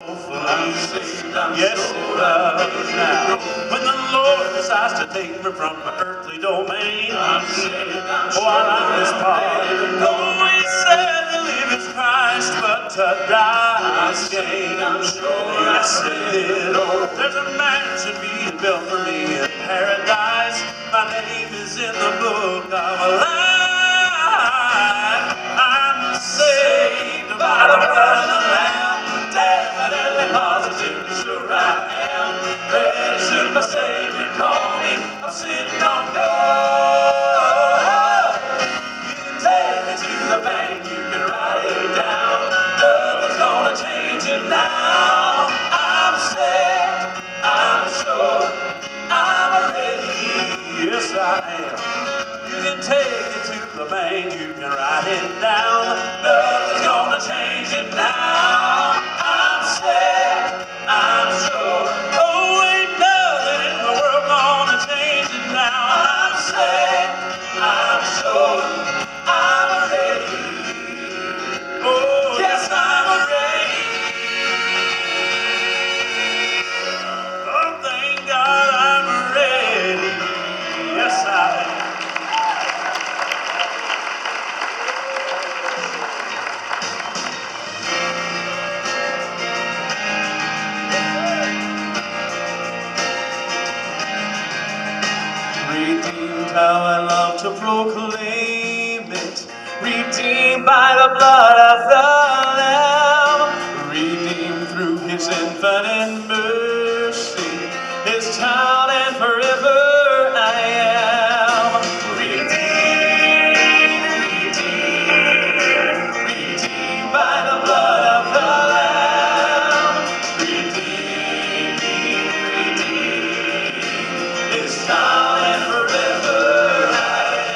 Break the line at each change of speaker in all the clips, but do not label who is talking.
I'm saved, yes, it does now. When the Lord decides to take me from my earthly domain, I'm saved, while I'm His part. Though He said to live is Christ, but to die is gain. I'm sure yes, it did. Oh, there's a mansion being built for me in paradise. My name is in the book of life. I'm saved by the blood of the Lamb. Definitely, positively sure I am. Ready should my Savior call me. I'm sitting on gold. You can take me to the bank, you can write it down. Nothing's gonna change it now. I'm saved, I'm sure, I'm ready. Yes, I am. You can take it to the bank, you can write it down. Nothing's gonna change it now. I'm saved, I'm sure. Oh, ain't nothing in the world gonna change it now. I'm saved, I'm sure, I'm ready. Oh, yes, I'm ready. Oh, thank God I'm ready. Yes, I am. Redeemed, how I love to proclaim it. Redeemed by the blood of the Lamb. Redeemed through His infinite mercy. His child and forever I am. Redeemed, redeemed, redeemed by the blood of the Lamb. Redeemed, redeemed, His child and forever I am.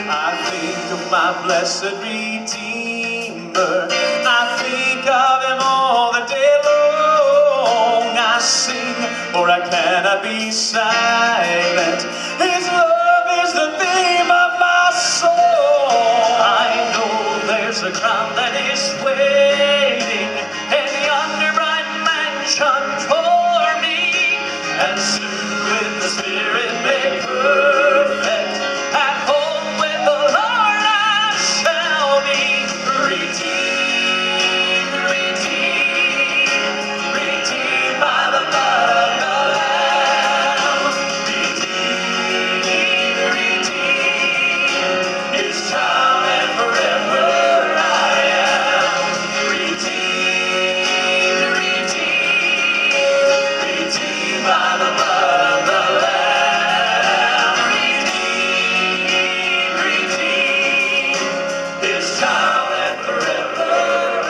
I think of my blessed Redeemer. I think of Him all the day long. I sing, for I cannot be silent. His love is the theme of my soul. I know there's a crown that is waiting in yonder bright mansion for me, and soon with the Spirit made perfect, at home with the Lord I shall be. Redeemed, redeemed, redeemed by the blood of the Lamb. Redeemed, redeemed, His child and forever I am. Redeemed, redeemed, redeemed by the blood of the Lamb. Redeemed, redeemed, His child and forever I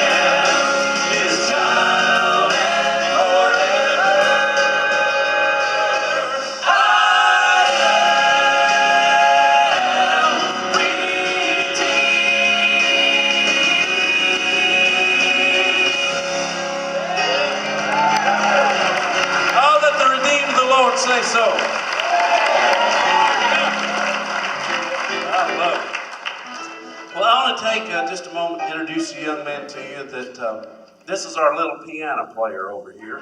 am. His child and forever I am. Oh, let the redeemed of the Lord say so. I love it. Well, I want to take just a moment to introduce a young man to you. This is our little piano player over here.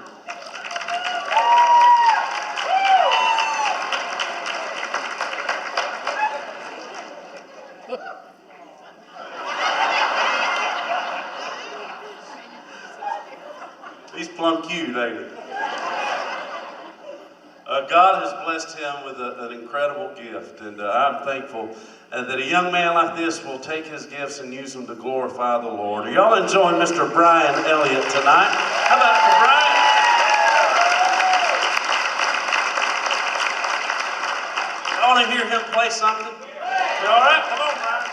He's plumb cute, ain't he? God has blessed him with an incredible gift, and I'm thankful that a young man like this will take his gifts and use them to glorify the Lord. Are y'all enjoying Mr. Brian Elliott tonight? How about it for Brian? I want to hear him play something. You all right? Come on, Brian.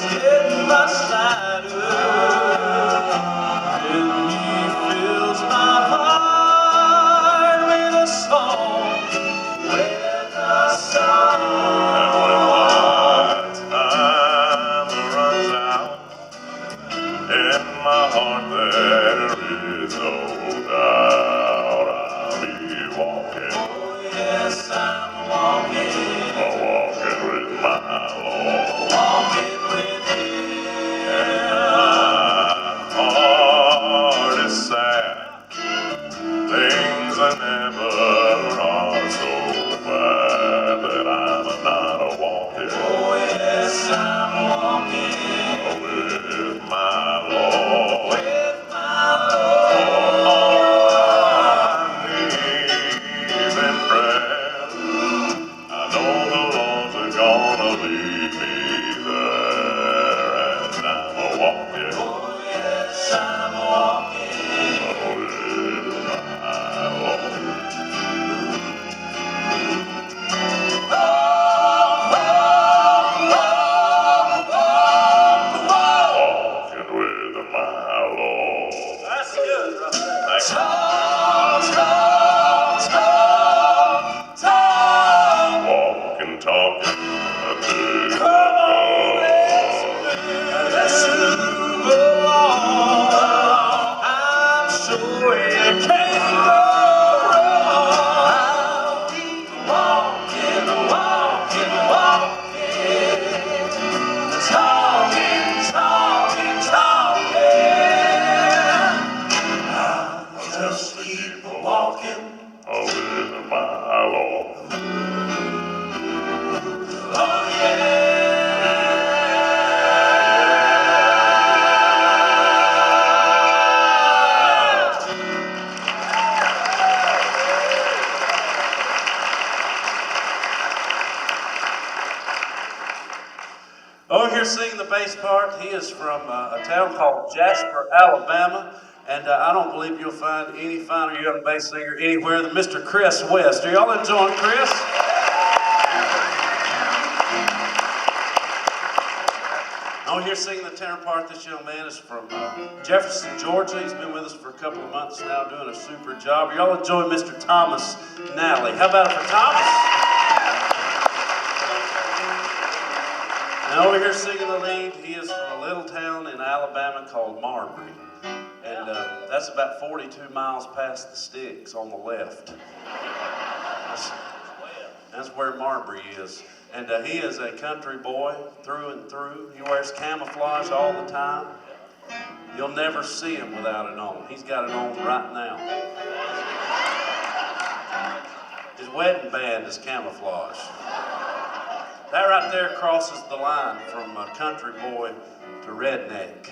getting much lighter, and he fills my heart with a song, with a song. And when my time runs out, in my heart there is no doubt I'll be walking. Oh yes, I'm walking. Walking with my Lord. Walking with Him. My heart is sad. Things I never are so bad that I'm not walking. Oh yes, I'm walking. With my Lord. With my Lord. On my knees in prayer. I know the Lord's gonna lead me there, and I'm walking. Oh yes, I'm walking. With my Lord. Oh, oh, oh, oh, walking with my Lord. That's good. Thank you. Talk. Walking, talking. Come on, let's move along. I'm sure it can't go wrong. I'll be walking, walking, walking. Talking, talking, talking. I'll just keep walking with my Lord. Oh yeah. Over here singing the bass part, he is from a town called Jasper, Alabama, and I don't believe you'll find any finer young bass singer anywhere than Mr. Chris West. Are y'all enjoying Chris? Over here singing the tenor part, this young man is from Jefferson, Georgia. He's been with us for a couple of months now, doing a super job. Are y'all enjoying Mr. Thomas Nally? How about it for Thomas? And over here singing the lead, he is from a little town in Alabama called Marbury. And that's about 42 miles past the Sticks on the left. That's where Marbury is. And he is a country boy through and through. He wears camouflage all the time. You'll never see him without it on. He's got it on right now. His wedding band is camouflage. That right there crosses the line from country boy to redneck.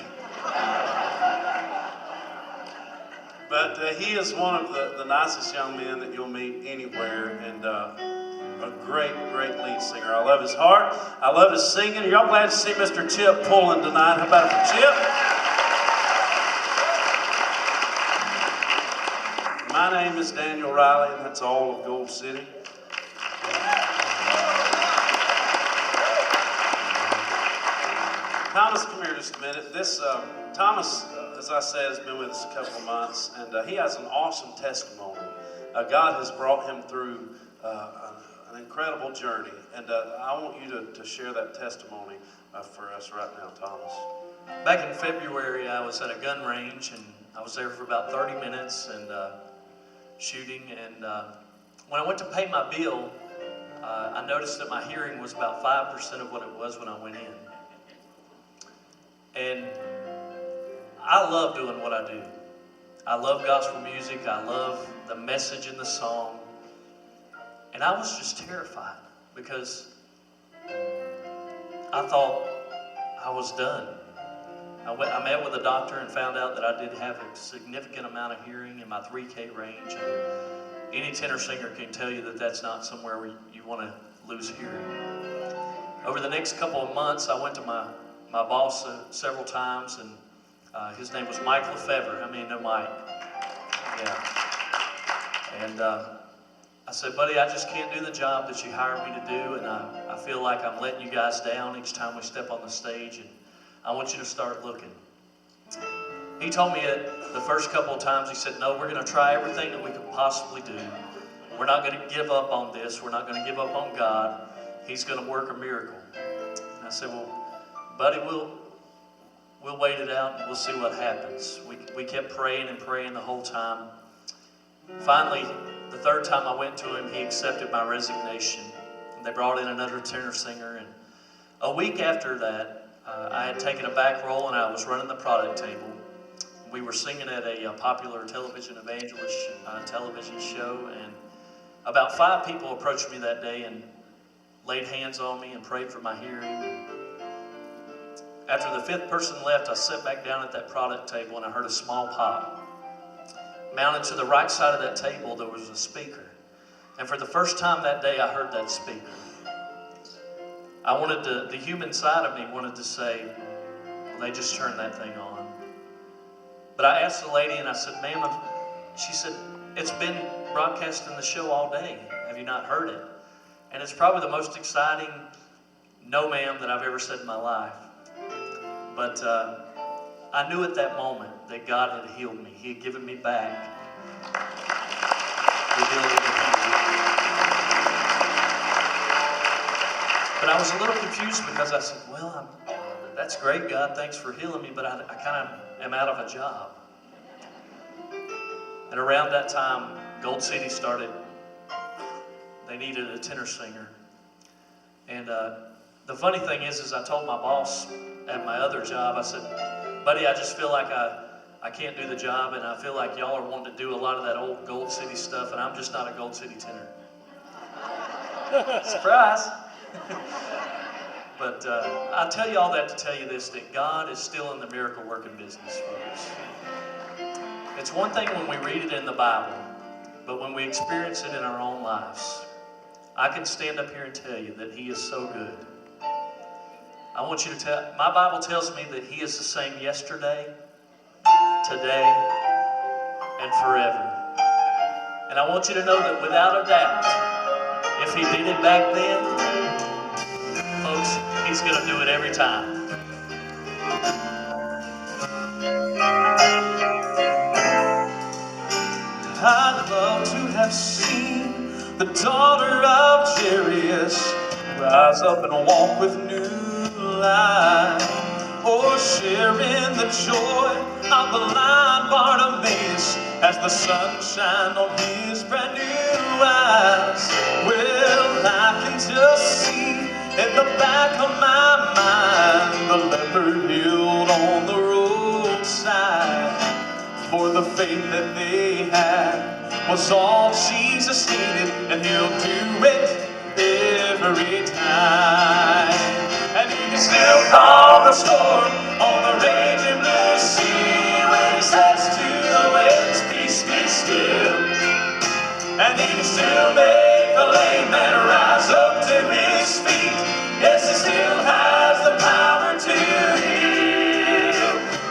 But he is one of the nicest young men that you'll meet anywhere, and a great, great lead singer. I love his heart. I love his singing. Are y'all glad to see Mr. Chip Pullen tonight? How about it for Chip? My name is Daniel Riley, and that's all of Gold City. Thomas, come here just a minute. This Thomas, as I said, has been with us a couple of months, and he has an awesome testimony. God has brought him through an incredible journey, and I want you to share that testimony for us right now, Thomas.
Back in February, I was at a gun range, and I was there for about 30 minutes and shooting, and when I went to pay my bill, I noticed that my hearing was about 5% of what it was when I went in. And I love doing what I do. I love gospel music. I love the message in the song. And I was just terrified because I thought I was done. I met with a doctor and found out that I did have a significant amount of hearing in my 3K range. And any tenor singer can tell you that that's not somewhere where you want to lose hearing. Over the next couple of months, I went to my boss several times, and his name was Mike Lefevre. How many know Mike? Yeah. And I said, buddy, I just can't do the job that you hired me to do, and I feel like I'm letting you guys down each time we step on the stage, and I want you to start looking. He told me the first couple of times, he said, no, we're going to try everything that we could possibly do. We're not going to give up on this. We're not going to give up on God. He's going to work a miracle. And I said, well, buddy, we'll wait it out and we'll see what happens. We kept praying and praying the whole time. Finally, the third time I went to him, he accepted my resignation. And they brought in another tenor singer. And a week after that, I had taken a back role and I was running the product table. We were singing at a popular television evangelist television show, and about 5 people approached me that day and laid hands on me and prayed for my hearing. After the 5th person left, I sat back down at that product table and I heard a small pop. Mounted to the right side of that table, there was a speaker. And for the first time that day, I heard that speaker. I wanted the human side of me wanted to say, well, they just turned that thing on. But I asked the lady and I said, ma'am, she said, it's been broadcasting the show all day. Have you not heard it? And it's probably the most exciting no ma'am that I've ever said in my life. But I knew at that moment that God had healed me. He had given me back the ability to heal. But I was a little confused because I said, well, that's great, God, thanks for healing me, but I kind of am out of a job. And around that time, Gold City started. They needed a tenor singer. And the funny thing is I told my boss at my other job, I said, buddy, I just feel like I can't do the job, and I feel like y'all are wanting to do a lot of that old Gold City stuff, and I'm just not a Gold City tenor. Surprise! But I tell you all that to tell you this, that God is still in the miracle working business, folks. It's one thing when we read it in the Bible, but when we experience it in our own lives, I can stand up here and tell you that He is so good. I want you to tell, my Bible tells me that He is the same yesterday, today, and forever. And I want you to know that without a doubt, if He did it back then, folks, He's going to do it every time. I'd love to have seen the daughter of Jairus rise up and walk with new life, or share in the joy of the blind Bartimaeus as the sun shined on his brand new eyes. Well, I can just see in the back of my mind the leper healed on the roadside. For the faith that they had was all Jesus needed, and He'll do it every time. And He can still calm the storm on the raging blue sea when He says to the waves, peace, be still. And He can still make the lame man rise up to his feet. Yes, He still has the power to heal.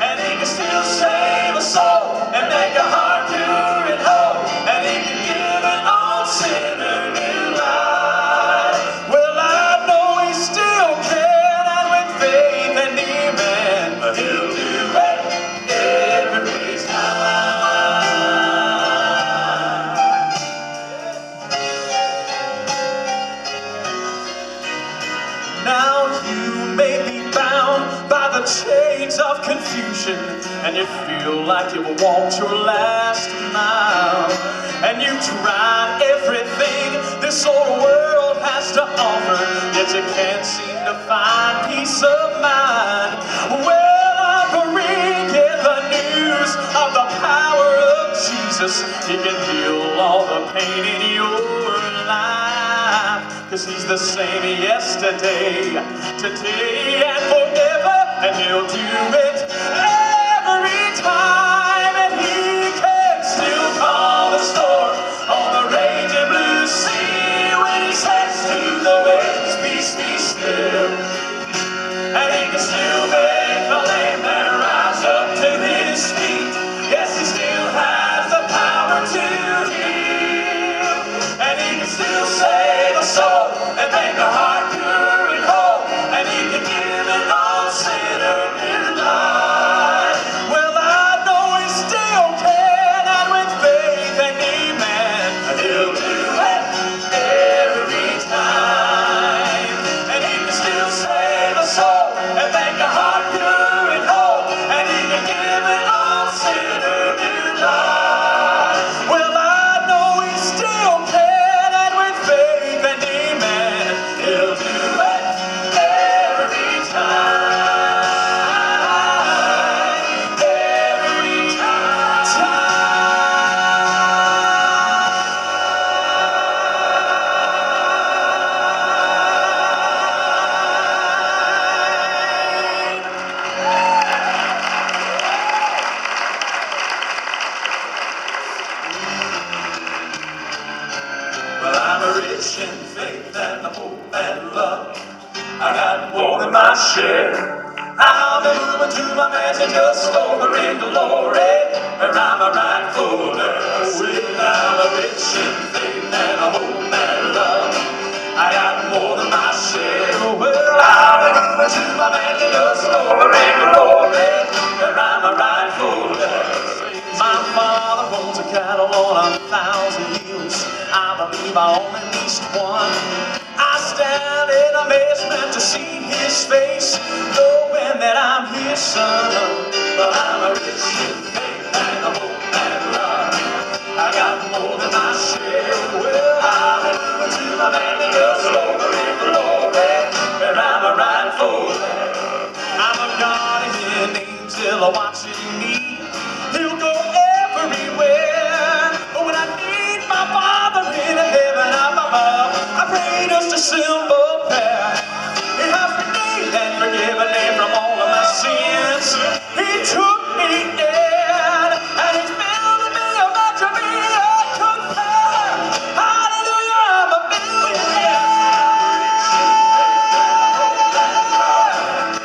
And He can still save a soul and make a heart pure and whole. And He can give an old sinner new life. Well, I know He still can, and with faith and amen, He'll do it every time. Now you may be bound by the chains of confusion, and you feel like you've walked your last mile, and you've tried everything this old world has to offer, yet you can't seem to find peace of mind. Well, I bring you the news of the power of Jesus. He can heal all the pain in your life, 'cause He's the same yesterday, today, and forever, and He'll do it every time. And He can still calm the storm on the raging blue sea when He says to the waves, peace, be still. And He can still make the lame man rise up to his feet. Yes, He still has the power to heal. And He
been moving to my mansion just over in glory, where I'm a rightful heir. Well, I'm a rich in faith and a hope and love. I got more than my share. Well, I've been moving to my mansion just over in glory, where I'm a rightful heir. My father owns a cattle on 1,000 hills. I believe I own at least one. I stand in amazement to see his face, knowing that I'm his son. But I'm a rich in faith and a hope and love. I got more than my share. Well, I've been moving to my land and just over in glory, where I'm a rightful heir. I'm a guardian angel watching me. He'll go everywhere. But when I need my Father in heaven up above, I pray just a simple prayer. He has forgiven and forgiven me from all of my sins. He took me in, and He's building me a much of me I compare. Hallelujah, I'm a millionaire.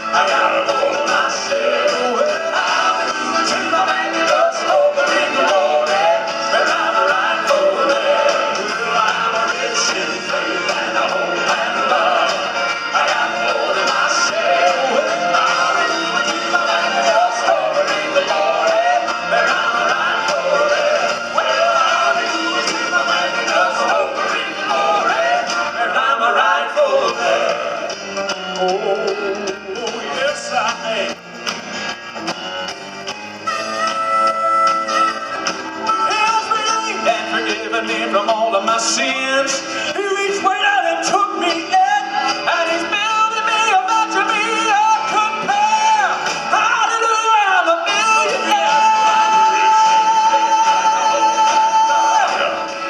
I got a hold of myself. I've been moving to my man just over in glory, where I'm a rightful heir. Well, I'm a rich in faith and a hope and love. I got more than my share. Well, I've been moving to my man just over in glory, where I'm a rightful heir. Well, I've been moving to my man just over in glory, where I'm a rightful heir. Oh, yes, I am. And forgiven me from all of my sins. He reached way out and took me in, and He's building me a mansion me I compare. Hallelujah, I'm a millionaire.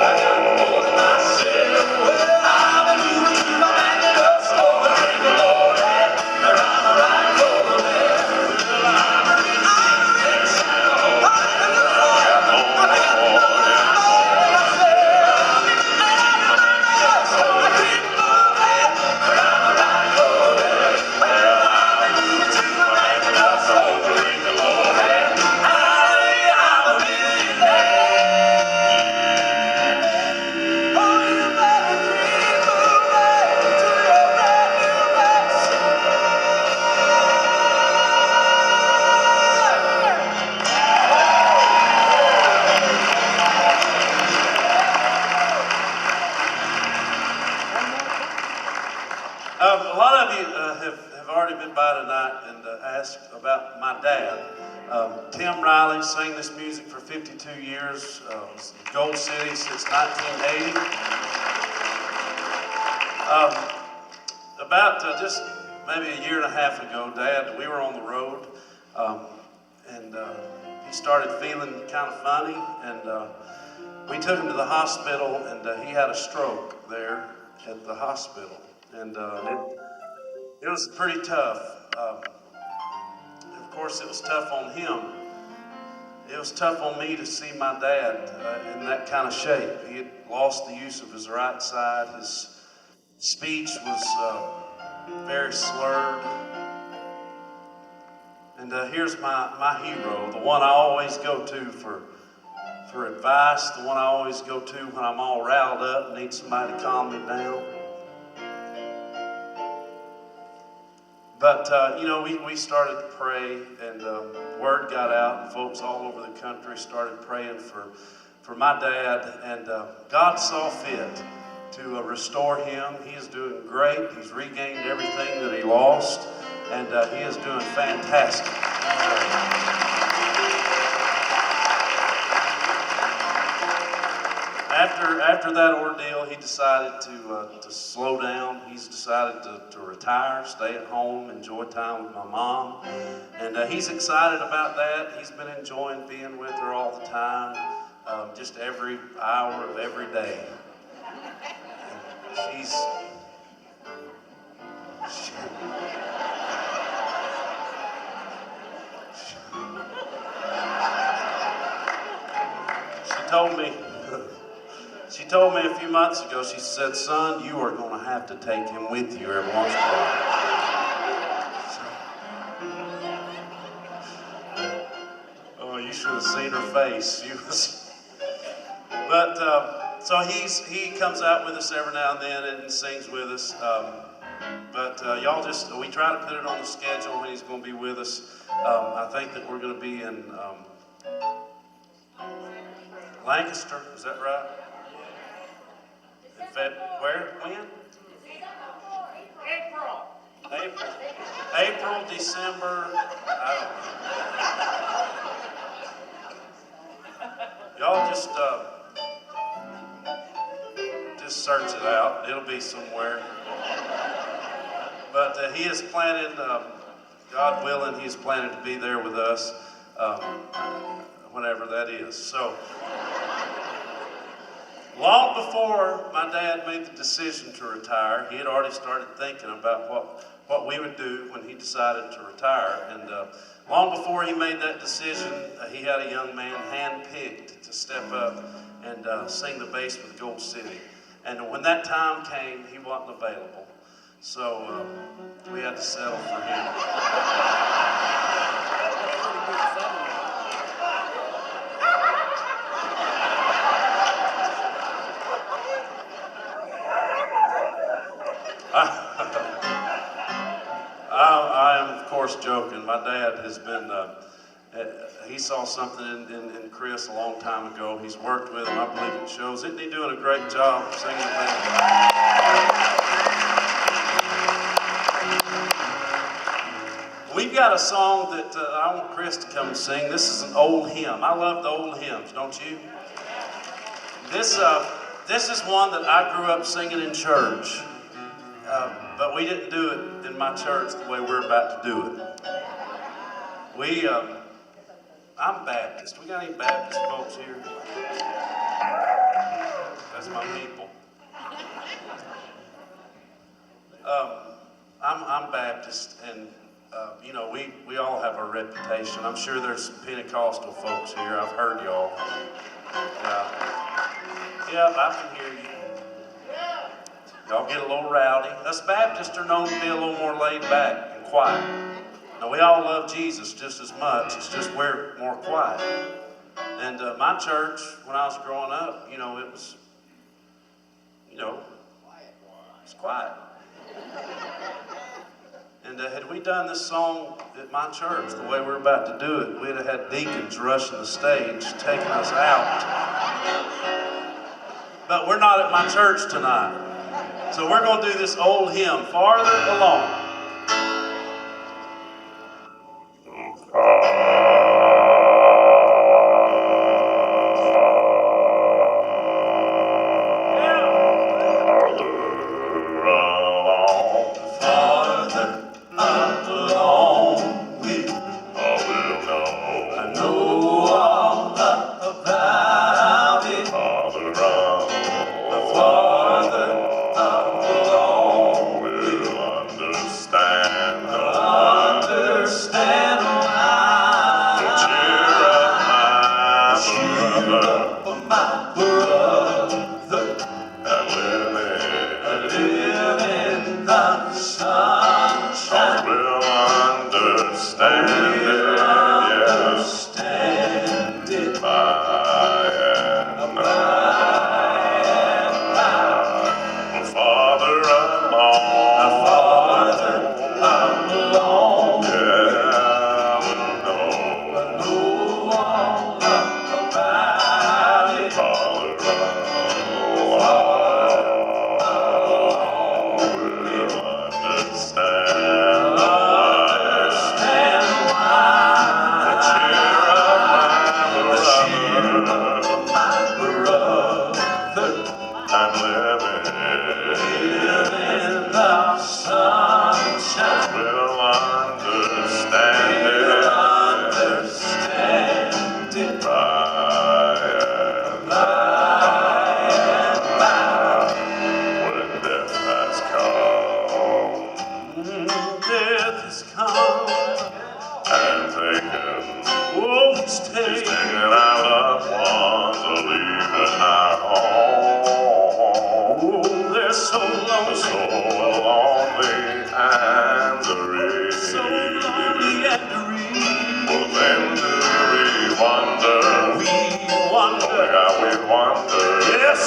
I got more than my share. Well, I've been moving to my man just over in glory, where I'm a rightful heir. Well, I'm a rich in faith and a hope. Hallelujah, I got more than my share. A lot of you have already been by tonight and asked about my dad. Tim Riley sang this music for 52 years, Gold City since 1980. About just maybe a year and a half ago, Dad, we were on the road, and he started feeling kind of funny, and we took him to the hospital, and he had a stroke there at the hospital. And it was pretty tough. Of course, it was tough on him. It was tough on me to see my dad in that kind of shape. He had lost the use of his right side. His speech was very slurred. And here's my hero, the one I always go to for advice, the one I always go to when I'm all riled up and need somebody to calm me down. But, we started to pray, and word got out, and folks all over the country started praying for my dad, and God saw fit to restore him. He is doing great. He's regained everything that he lost, and he is doing fantastic. After that ordeal, he decided to slow down. He's decided to retire, stay at home, enjoy time with my mom. And he's excited about that. He's been enjoying being with her all the time, just every hour of every day. And She told me a few months ago, she said, "Son, you are going to have to take him with you every once in a while." should have seen her face. She was, but so he comes out with us every now and then and sings with us. But y'all we try to put it on the schedule when he's going to be with us. I think that we're going to be in Lancaster. Is that right? Where? When? April, December. I don't know. Y'all just search it out. It'll be somewhere. But he is planning, God willing, he's planning to be there with us whenever that is. So, long before my dad made the decision to retire, he had already started thinking about what we would do when he decided to retire. And long before he made that decision, he had a young man handpicked to step up and sing the bass with Gold City. And when that time came, he wasn't available. So we had to settle for him. I am, of course, joking. My dad has been, he saw something in Chris a long time ago. He's worked with him. I believe it shows. Isn't he doing a great job singing the band? We've got a song that I want Chris to come and sing. This is an old hymn. I love the old hymns, don't you? This is one that I grew up singing in church. But we didn't do it in my church the way we're about to do it. I'm Baptist. We got any Baptist folks here? That's my people. I'm Baptist, and you know, we all have our reputation. I'm sure there's some Pentecostal folks here. I've heard y'all. Yeah, I can hear you. Y'all get a little rowdy. Us Baptists are known to be a little more laid back and quiet. Now, we all love Jesus just as much. It's just we're more quiet. And my church, when I was growing up, it was, it's quiet. And had we done this song at my church the way we're about to do it, we'd have had deacons rushing the stage, taking us out. But we're not at my church tonight. So we're going to do this old hymn, Farther Along.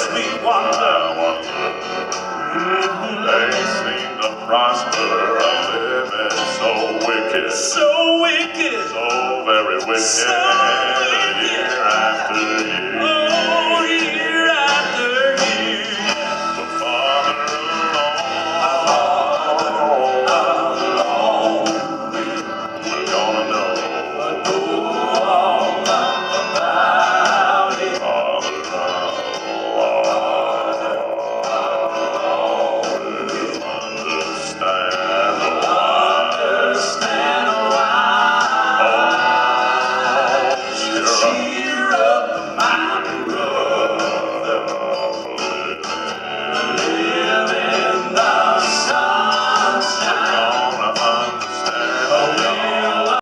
sweet wonder.
They seem to prosper, living so wicked,
So wicked,
so very wicked.
so wicked.